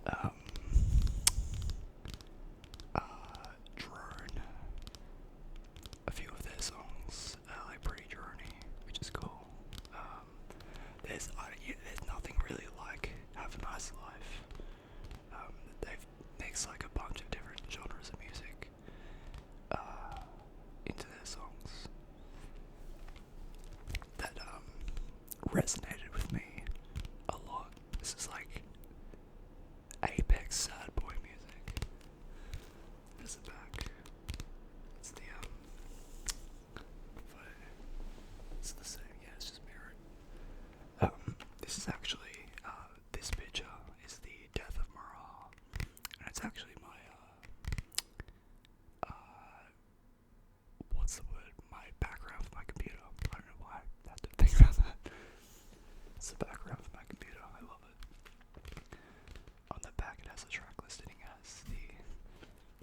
um, drone. A few of their songs are like pretty droney, which is cool. Um, there's nothing really like Have a Nice Life. They've mixed like a bunch of different genres of music into their songs that resonated with me a lot. This is like apex sad boy music. There's the back. It's the photo. It's the same. Yeah, it's just mirrored. This is actually this picture is the death of Marah, and it's actually my what's the word? My background for my computer. I don't know why I have to think about that. It's the background for my computer. I love it. On the back it has a track listing. It has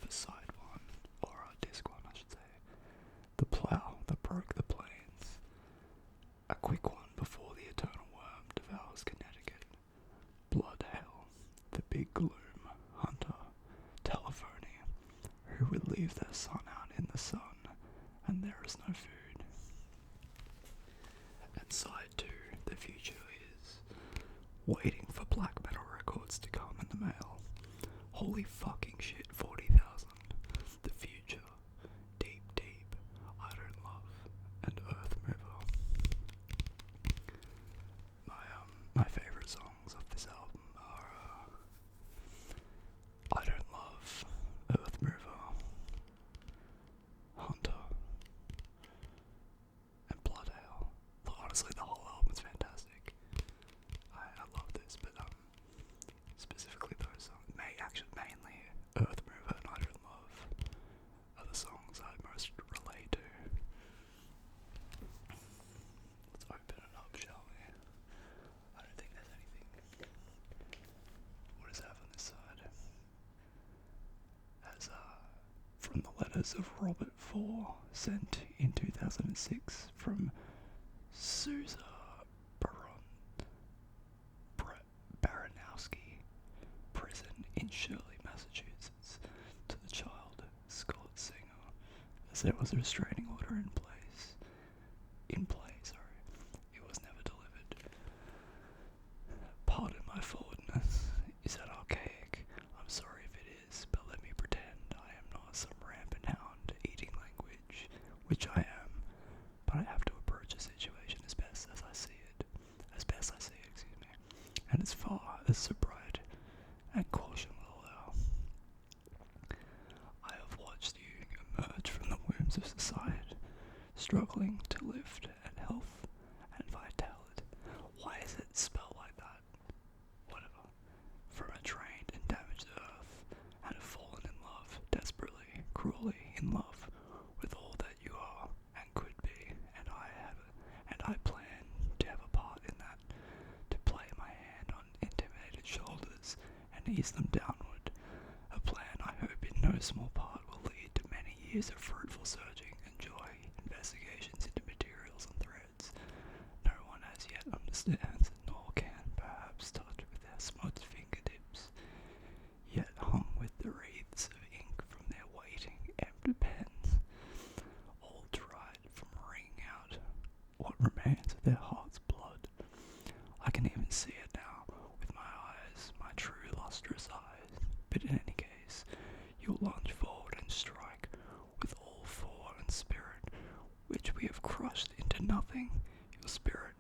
the side one, or disc one I should say. The Plough that broke the plains. A quick one before the eternal worm devours Connecticut. Blood Hell. The Big Gloom. Hunter. Telephony. Who would leave their son out in the sun, and there is no food. And side 2, the future is waiting for black metal records to come in the mail. Holy fucking shit, 40,000. The future. Deep, deep. I don't love. And Earth Mover. My favourite songs of this album are I Don't Love, Earth Mover, Hunter, and Bloodale. Honestly, the whole album's fantastic. I love this, but specifically those songs, mainly Earth Mover and I Don't Love are the songs I most relate to. Let's open it up, shall we? I don't think there's anything. What does it have on this side? As from the letters of Robert IV, sent in 2006 from Sousa Baranowski prison in Shirley, Massachusetts, to the child, Scott Singer, as there was a restraining order in place. It was never delivered. Pardon my forwardness. Is that archaic? I'm sorry if it is, but let me pretend I am not some rampant hound eating language, which I am, but I have to approach a situation as best I see it, excuse me, and as far as sobriety and caution will allow. I have watched you emerge from the wombs of society, struggling to lift and health and vitality. Why is it spelled like that? Whatever. From a trained and damaged earth, and have fallen in love, desperately, cruelly in love with all that you are and could be, and I plan to have a part in that, to play my hand on intimidated shoulders and ease them downward. A plan I hope in no small part will lead to many years of fruitful searching and joy, investigations into materials and threads no one as yet understands, nor can perhaps touch with their smudged fingertips, yet hung with the wreaths of ink from their waiting empty pens, all dried from wringing out what remains of their heart's blood. I can even see it now with my eyes, my true lustrous eyes. But in any case, you'll lunge forward and strike with all force and spirit, which we have crushed into nothing, your spirit,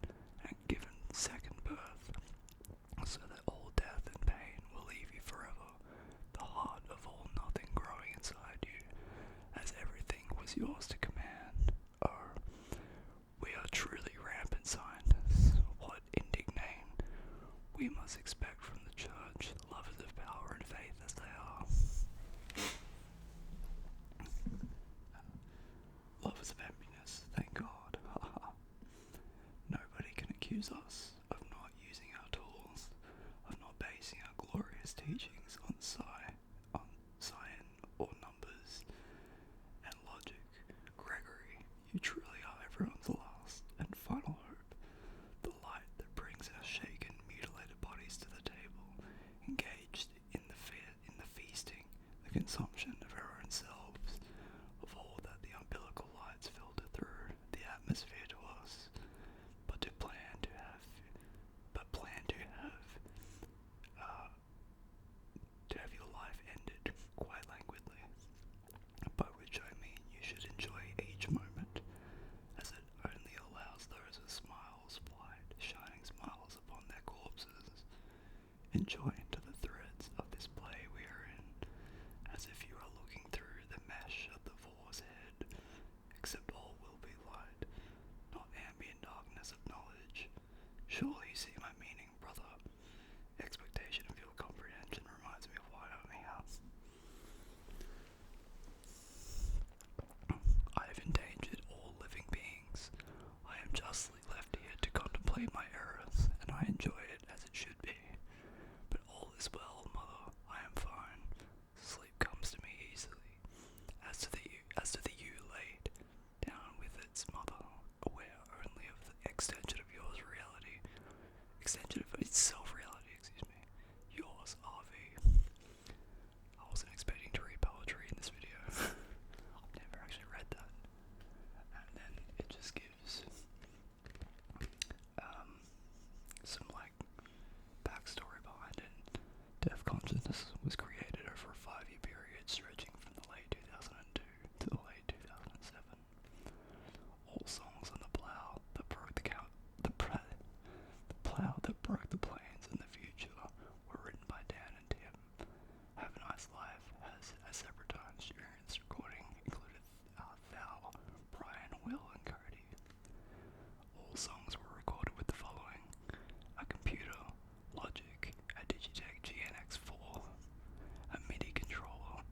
and given second birth, so that all death and pain will leave you forever, the heart of all nothing growing inside you, as everything was yours to command. Oh, we are truly rampant scientists. What indignation we must expect from the church, lovers of power and faith as they are. Lovers of emptiness, thank God. Nobody can accuse us of not using our tools, of not basing our glorious teachings on science or numbers and logic. Gregory, you truly are everyone's last and final hope, the light that brings our shaken, mutilated bodies to the table, engaged in enjoy into the threads of this play we are in, as if you are looking through the mesh of the Four's head, except all will be light, not ambient darkness of knowledge. Surely you see my meaning, brother. Expectation of your comprehension reminds me of why I only have. I have endangered all living beings. I am justly left here to contemplate my errors, and I enjoy it as it should be. But all is well, mother. I am fine. Sleep comes to me easily. As to the you laid down with its mother, aware only of the extension of yours reality, extension of its self-reality, excuse me. Yours, RV. I wasn't expecting to read poetry in this video. I've never actually read that. And then it just gives some like backstory behind it. Deaf consciousness was created over a 5-year period stretching from the late 2002 to the late 2007. All songs on the plow that broke the plow that broke the plains in the future were written by Dan and Tim. Have a Nice Life has at separate times during its recording included Thou, Brian, Will, and Cody. All songs were recorded with the following: a computer, Logic, a Digitech GNX4, a MIDI controller,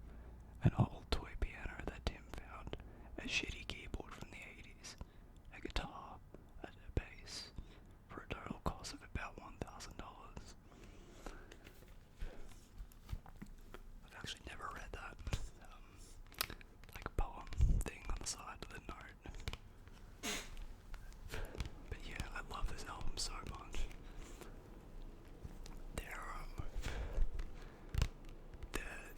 an old toy piano that Tim found, a shitty keyboard from the 80s, a guitar, a bass, for a total cost of about $1,000. I've actually never read that, like a poem thing on the side of the note. But yeah, I love this album so much.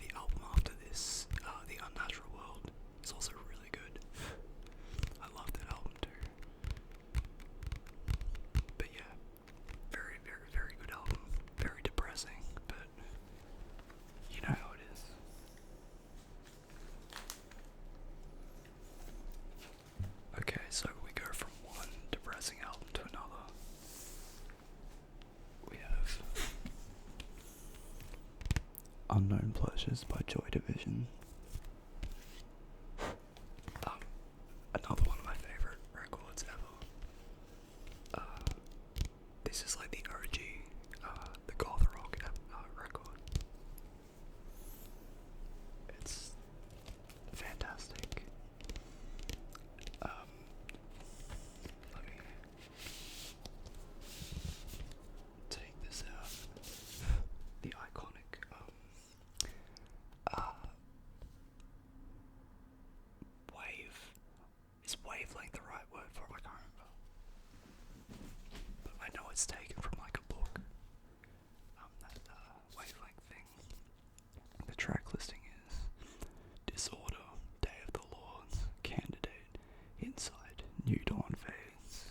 The album after this, The Unnatural World, is also really good. I love that album too. But yeah, very, very, very good album. Very depressing, but you know how it is. Okay, so we go from one depressing album to another. We have Unknown Pleasures by Joy Division. Another one of my favorite records ever. This is like the OG, the goth rock record. It's fantastic. Let me take this out. The iconic wave. Is wavelength the right word for it? I can't remember. But I know it's taken from like a book. That wavelength thing. The track listing is Disorder, Day of the Lords, Candidate, Inside, New Dawn Fades.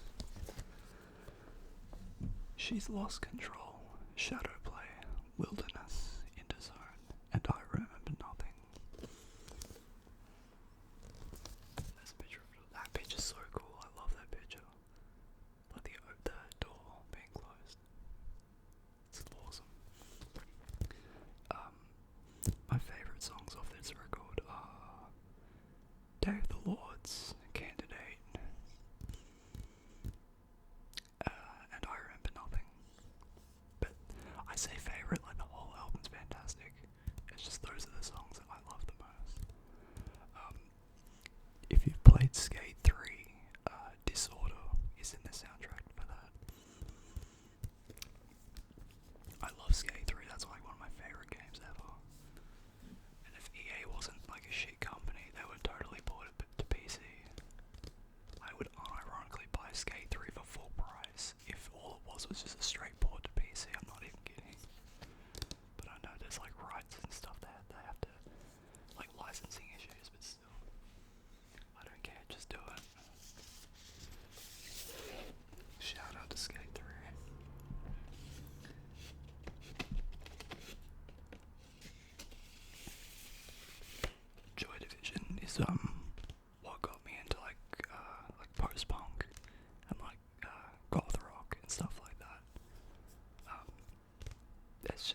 She's Lost Control, Shadow Play, Wilderness, Interzone, and I Remember Nothing. There's a picture of that picture's so cool. I love that picture. Like the door being closed. It's awesome. My favourite songs off this record are Day of the Lords, Candidate, and I Remember Nothing. But I say favourite, like the whole album's fantastic. It's just those are the songs that I love the most. If you've played Skate 3, Disorder is in the soundtrack for that. I love Skate 3, that's like one of my favourite games ever. And if EA wasn't like a shit company, they would totally port it to PC. I would unironically buy Skate 3 for full price if all it was just a straight port to PC. I'm not even kidding. But I know there's like rights and stuff that they have to, like licensing issues, but still, I don't care, just do it. Shout out to Skate 3. Joy Division is what got me into like post punk and like goth rock and stuff like that. It's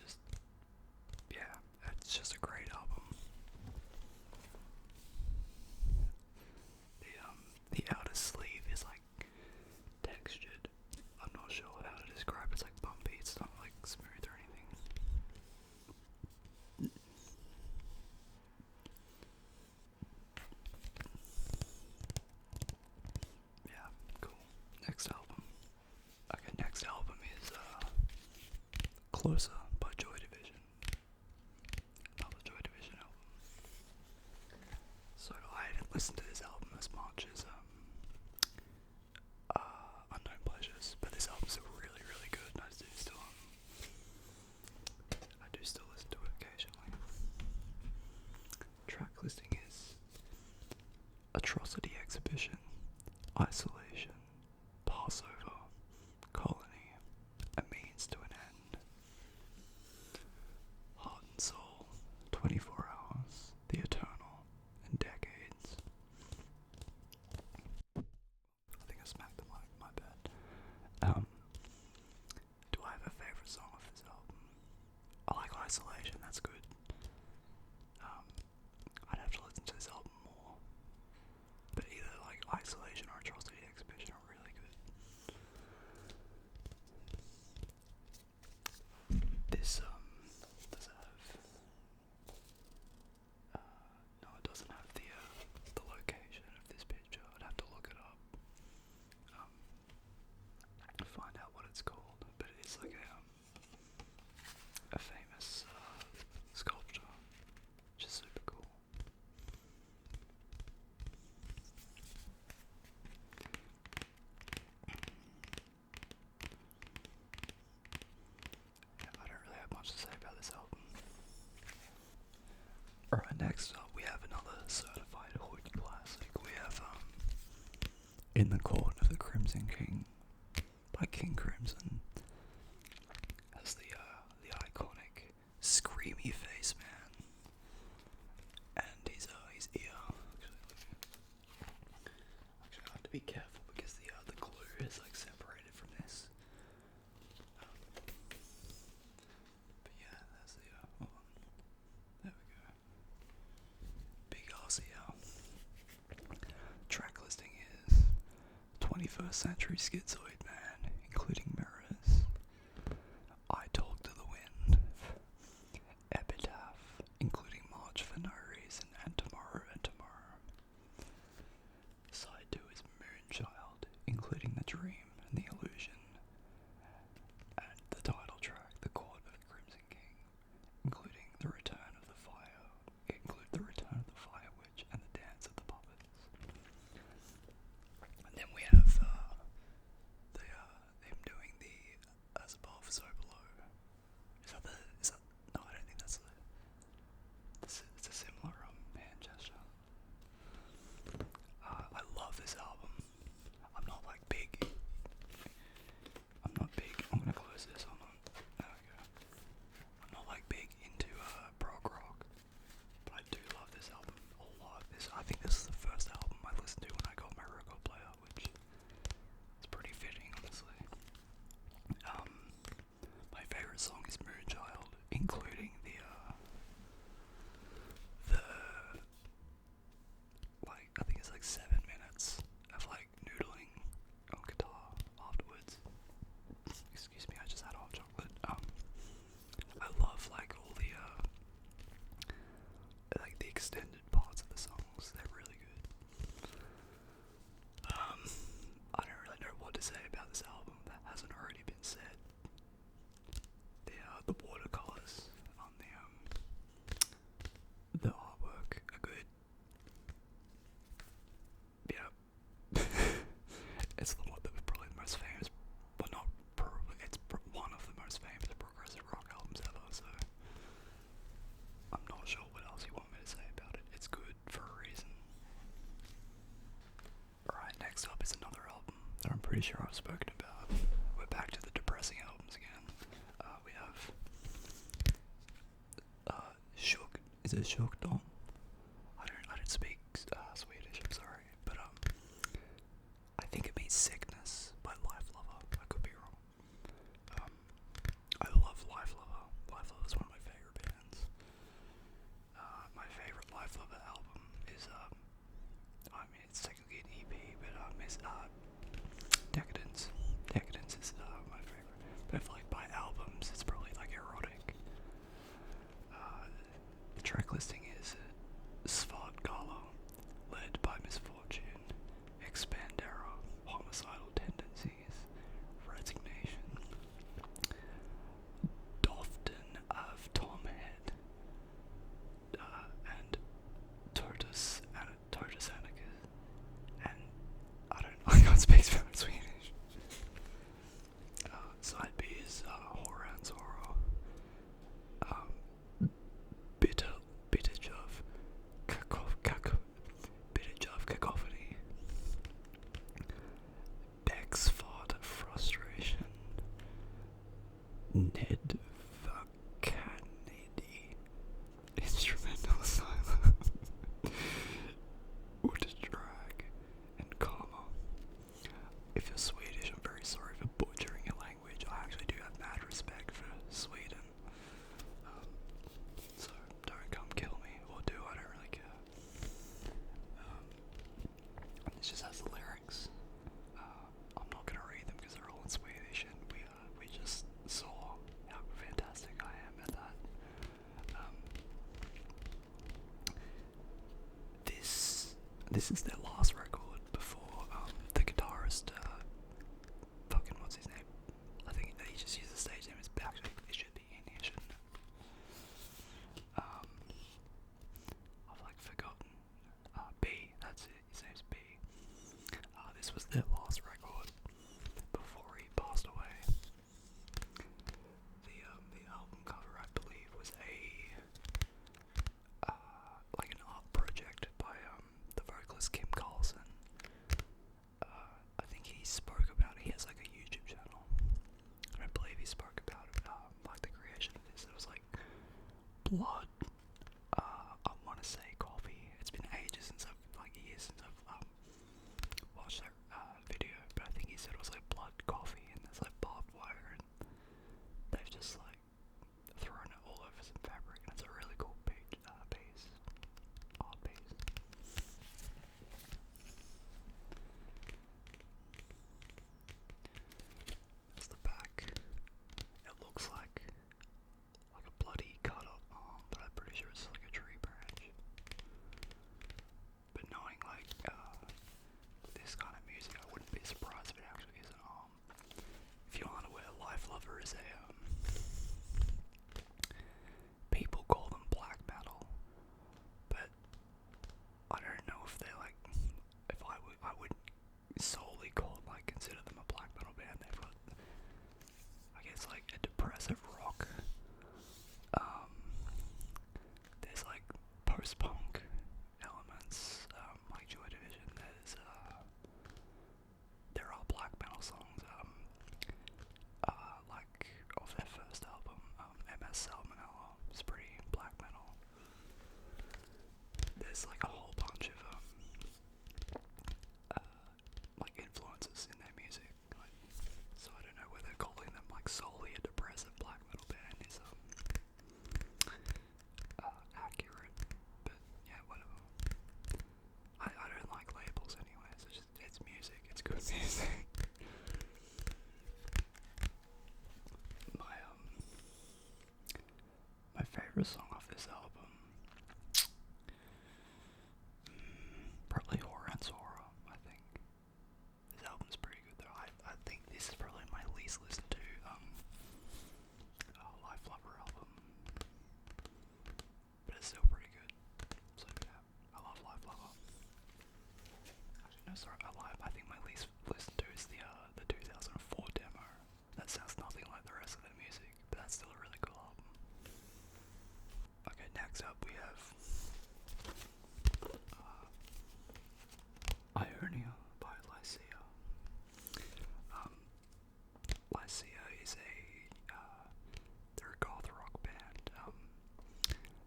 Closer by Joy Division. Another Joy Division album. So I haven't listened to this album as much as Unknown Pleasures, but this album's really, really good, and I do still listen to it occasionally. Track listing is Atrocity Exhibition, Isolation, Passover, Colony, A Means to an End, Heart and Soul, 24 Hours, The Eternal, and Decades. I think I smacked the mic, my bad. Do I have a favourite song off this album? I like Isolation, that's good. I'd have to listen to this album more. But either like Isolation or Atrocity Exhibition are really good. This does it have no, it doesn't have the location of this picture. I'd have to look it up. Find out what it's called. But it is like a famous sculpture, which is super cool. Yeah, I don't really have much to say about this album. Alright, next up we have another certified hood classic. We have In the Court of the Crimson King by King Crimson. As the iconic screamy face man. And his ear. Actually, I have to be careful because the glue is like separated from this. But yeah, that's the hold on. There we go. Big ass ear. Track listing is 21st Century Schizoid Man, including Mirrors, I Talk to the Wind, Epitaph, including March for No Reason, and Tomorrow and Tomorrow. Side 2 is Moonchild, including The Dream and The Illusion, and the title track, The Court of the Crimson King, including The Return of the Fire, Witch, and The Dance of the Puppets. And then we have him doing the As Above, So Below. No, I don't think that's it's a similar hand gesture. I love this album. I'm not big. I'm gonna close this, hold on. There we go. I'm not big into prog rock, but I do love this album a lot. I think this is the first album I listened to when I got my record player, which is pretty fitting, honestly. My favorite song is Moonchild, including the I think it's 7 minutes of noodling on guitar afterwards. Excuse me, I just had hot chocolate. I love all the extended parts of the songs. They're really good. I don't really know what to say about this album that hasn't already been said. The watercolors on the artwork are good. Yeah. It's probably the most famous, but not probably, it's one of the most famous progressive rock albums ever, so I'm not sure what else you want me to say about it. It's good for a reason. Alright, next up is another album that I'm pretty sure I've spoken about. We're back to the depressing albums again. We have Shook. Is it Shook Dom? I don't speak Swedish, I'm sorry, but I think it means sickness by Life Lover. I could be wrong. I love Life Lover. Life Lover is one of my favorite bands. My favorite Life Lover album is it's technically an EP, but it's Decadence. Decadence is my favorite. But if by albums, it's probably Erotic. The track listing is Svart Gala, Led by Misfortune, Expandera, Homicidal Tendencies, Resignation, Ned Kennedy. Instrumental asylum. Wood drag and comma. If you're Swedish, I'm very sorry for butchering your language. I actually do have mad respect for Sweden. So don't come kill me, or do, I don't really care. This just has the lyrics. I'm not gonna read them because they're all in Swedish, and we just saw how fantastic I am at that. This is their last record before the guitarist, fucking what's his name? I think he just used the stage name as actually it should be in here, shouldn't it? I've like forgotten. B, that's it. His name's B. This was their last record before he passed away. The album cover, I believe, was like an art project by the vocalist Kim Carlson. I think he spoke about it. He has like a YouTube channel, and I believe he spoke about like the creation of this. It was like blood. I want to say coffee. It's been ages since years since I've watched that video, but I think he said it was like blood coffee, and there's like barbed wire, and they've just like thrown it all over some fabric, and it's a really cool piece, art piece. That's the back. It looks like a bloody cut up arm, but I'm pretty sure it's like a tree branch. But knowing like this kind of music, I wouldn't be surprised if it actually is an arm. If you aren't aware, Life Lover is a people call them black metal, but I don't know if they like, if I would solely consider them a black metal band. They've got, I guess, like a depressive rock. There's like post-punk elements, like Joy Division. There are black metal songs, like off their first album, MS Salmonella. It's pretty black metal. There's like a whole bunch of like influences in their music. So I don't know whether calling them like solely a depressive black metal band is accurate, but yeah, whatever. I don't like labels anyway. It's music. It's good music. My favorite song off this album, probably Horror and Sorrow. I think this album's pretty good though. I think this is probably my least listened to Life Lover album, but it's still pretty good. So yeah, I love Life Lover. Actually, no, sorry, I think my least listened to is the 2004 demo. That sounds nothing like the rest of their music, but that's still a really cool album. Okay, next up we have Ionia by Lycia. Lycia is they're a goth rock band.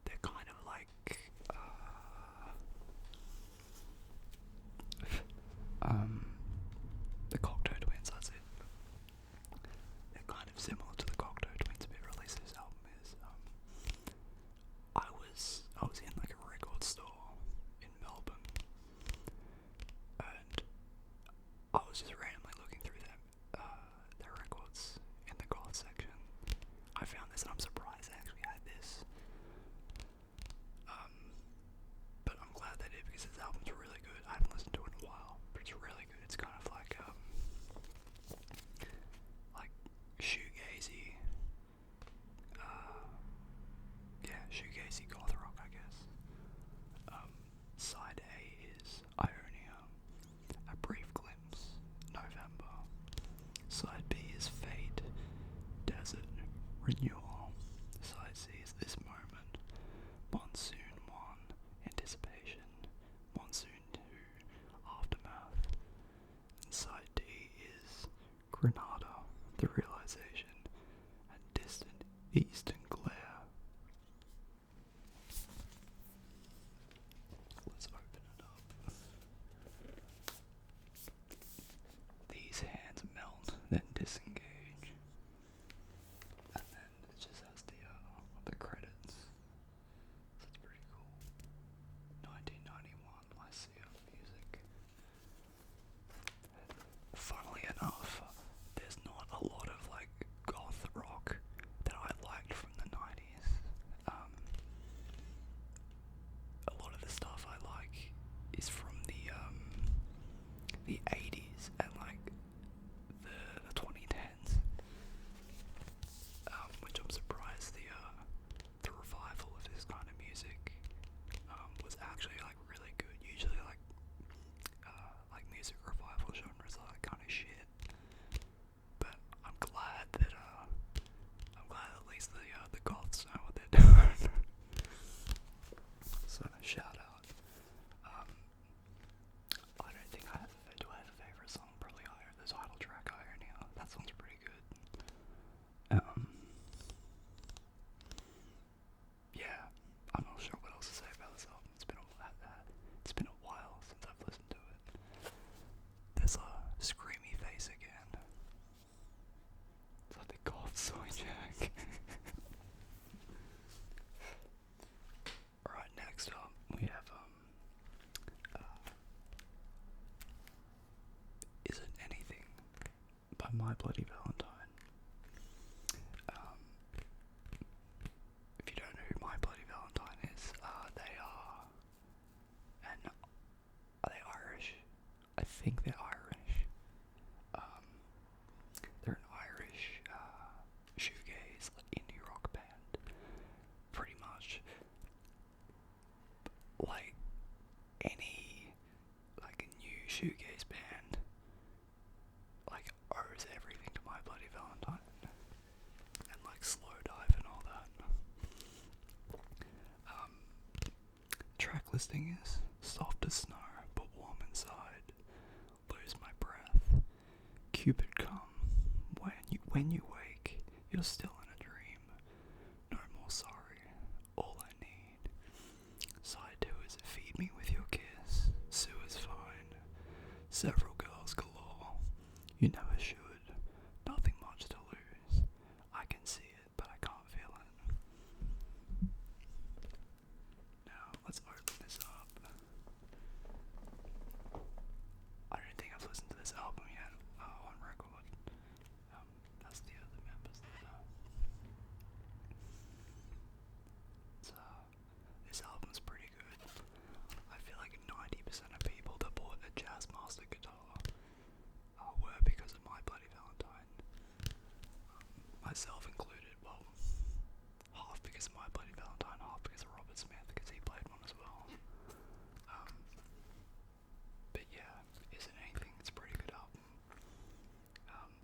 They're kind of like the Cocteau Twins, that's it. They're kind of similar to the Cocteau Twins, but released this album is I was in like a record store in Melbourne, and I was just randomly looking through their records in the goth section. I found this and I'm surprised they actually had this. But I'm glad they did because this album's really good. I haven't listened to it in a while, but it's really good. It's kind of like shoegazy, shoegazy goth rock, I guess. Side A is Ionia, A Brief Glimpse, November. Side B is Fate, Desert, Renewal. Side C is This Moment, Monsoon 1, Anticipation, Monsoon 2, Aftermath. And side D is Granada, The Realization, and Distance. Eastern Glare. Let's open it up. These hands melt, then disengage. And then it just has the credits. So it's pretty cool. 1991, Lyceum music. Funnily enough, there's not a lot of like goth rock that I liked from the 90s. A lot of the stuff I like is from the 80s and like the 2010s, which I'm surprised the revival of this kind of music was actually like really good. Usually like music revival genres are that kind of shit. But I'm glad at least the goths know what they're doing. So shout out. I don't think do I have a favorite song? Probably the title track Irony. That song's pretty good. Yeah, I'm not sure what else to say about this album. It's been a while since I've listened to it. There's a screamy face again. It's like the goth soy jack. Alright, next up we have Isn't Anything by My Bloody Valentine. If you don't know who My Bloody Valentine is, they are they Irish? I think they're Irish. They're an Irish shoegaze indie rock band. Pretty much like any like a new shoegaze band like owes everything to My Bloody Valentine and like Slow Dive and all that. Track listing is Soft as Snow but Warm Inside, Lose My Breath, Cupid Come, When You Wake, You're Still in a Dream, No More Sorry, All I Need. Side 2 is Feed Me With Your Kiss, Sue Is Fine, Several Girls Galore, You Never Should, Nothing Much to Lose, I Can See It But I Can't Feel It. Now let's open this up. I don't think I've listened to this album yet on record. That's the other members there. This album's pretty good. I feel like 90% of people that bought a Jazzmaster guitar were because of My Bloody Valentine. Myself included. Well, half because of My Bloody Valentine, half because of Robert Smith, because he played one as well. But yeah, Isn't Anything, it's a pretty good album.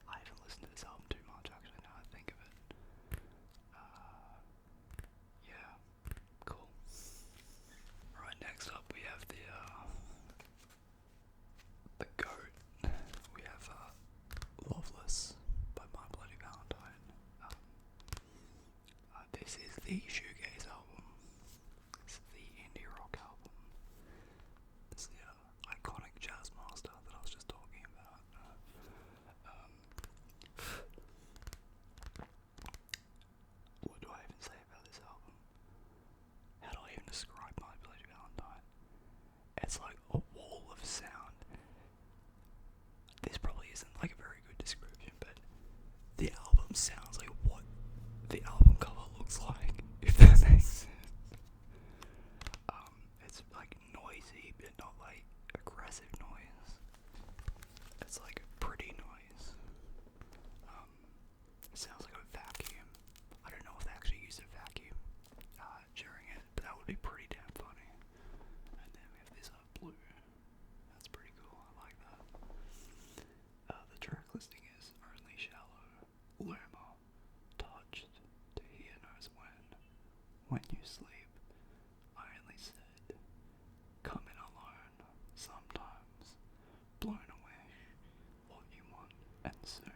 I haven't listened to this album too much actually now I think of it. Yeah, cool. Right, next up we have the GOAT. We have Loveless by My Bloody Valentine. This is the shoegaze album. It's the indie rock album. It's the iconic Jazzmaster that I was just talking about. What do I even say about this album? How do I even describe My Bloody Valentine? It's like a wall of sound. This probably isn't like a very good description, but the album sounds like what the album cover looks like, if that makes sense. It's like noisy, but not like aggressive noise. It's like pretty noise. It sounds like a vacuum. I don't know if they actually used a vacuum during it, but that would be pretty damn funny. And then we have this blue. That's pretty cool. I like that. The track listing is Only Shallow, Lerma, Touched, To Hear Knows When You Sleep, I Only Said, Come In Alone, Sometimes, Blown Away, What You Want, and Soon.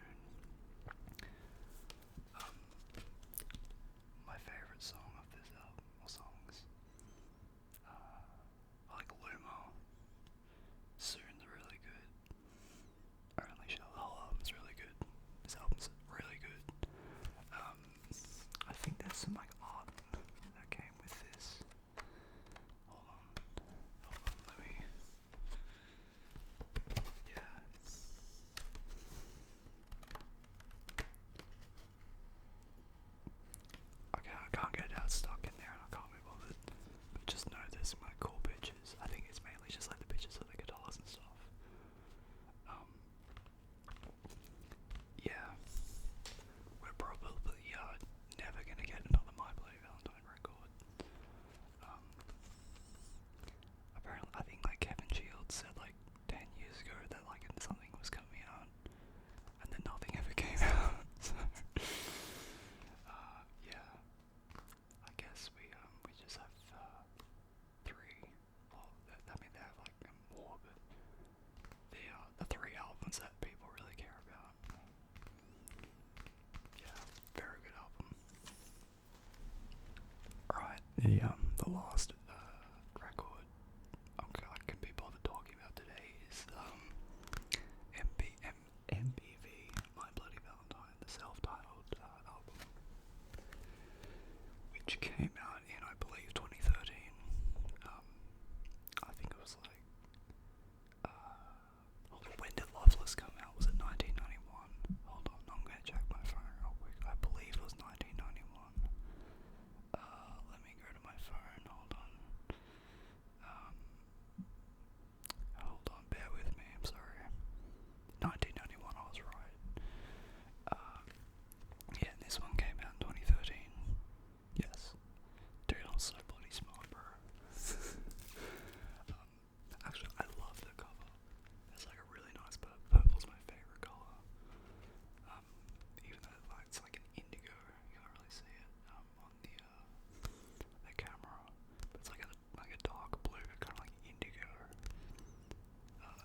there's some like cool pictures. I think it's mainly just like the pictures of the guitars and stuff. Um, yeah, we're probably never gonna get another My Bloody Valentine record. Um, apparently, I think like Kevin Shields said like 10 years ago that like something was coming out, and then nothing ever came out. So, yeah, I guess we just have three. Well, I mean they have like more, but the three albums that people really care about. Yeah, very good album. Right, the last record I can be bothered talking about today is MBV, My Bloody Valentine, the self-titled album, which came out in, I believe, 2013. I think it was like, when did Loveless come out? Was it 1991? Hold on, I'm gonna check my phone real quick. I believe it was 1991. Let me go to my phone, hold on. Hold on, bear with me, I'm sorry. 1991, I was right. Yeah, and this one came out in 2013. Yes. Dude, I'm so bloody smart, bro. Actually, I love the cover. It's like a really nice purple's my favorite color. Even though it's like an indigo, you can't really see it on the camera. But it's like a dark blue, kind of like indigo.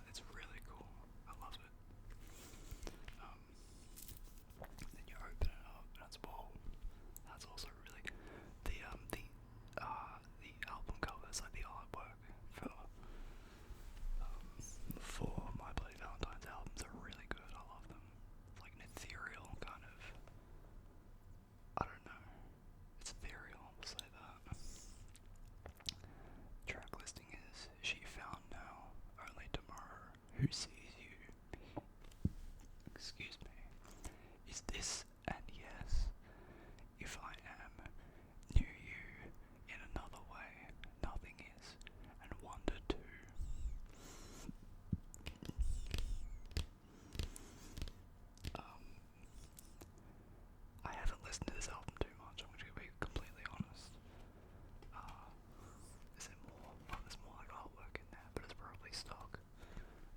It's really cool. I love it. Then you open it up, and it's bold. That's also really the album covers, like the artwork for My Bloody Valentine's albums are really good. I love them. It's like an ethereal kind of, I don't know. It's ethereal, we'll say that. Track listing is She Found Now, Only Tomorrow, Who Sees You, excuse me, Is This and Yes, If I Am, Knew You, In Another Way, Nothing Is, and Wonder Too. I haven't listened to this album too much, I'm going to be completely honest. Is there more? Oh, there's more like artwork in there, but it's probably stock.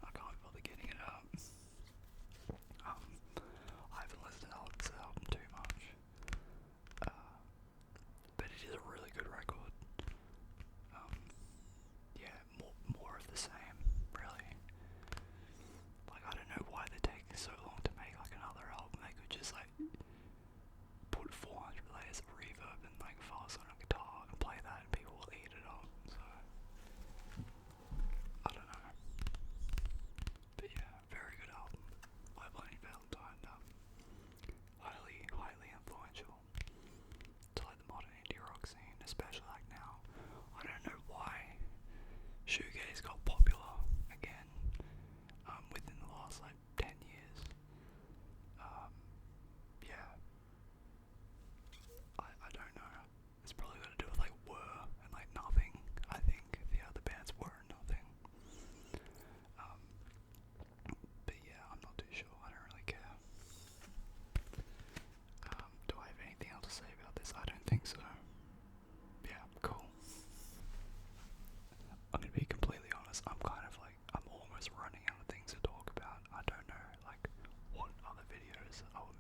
I can't bother getting it out. I haven't listened to this album too much. But it is a really good record. Yeah, more of the same, really. Like, I don't know why they're taking so long to make like another album. They could just like put 400 layers of reverb and like fast on a guitar and play that and people will eat it up. So, I don't know. But yeah, very good album. My Bloody Valentine, highly influential to like the modern indie rock scene, especially like now. I don't know why shoegaze got popular again within the last like 10 years. Yeah, I don't know. It's probably got to do with like Were and like Nothing. I think the bands Were and Nothing. But yeah, I'm not too sure. I don't really care. Do I have anything else to say about this? I don't think so. Yeah, cool. I'm gonna be completely honest, I'm almost running out of things to talk about. I don't know, like, what other videos I would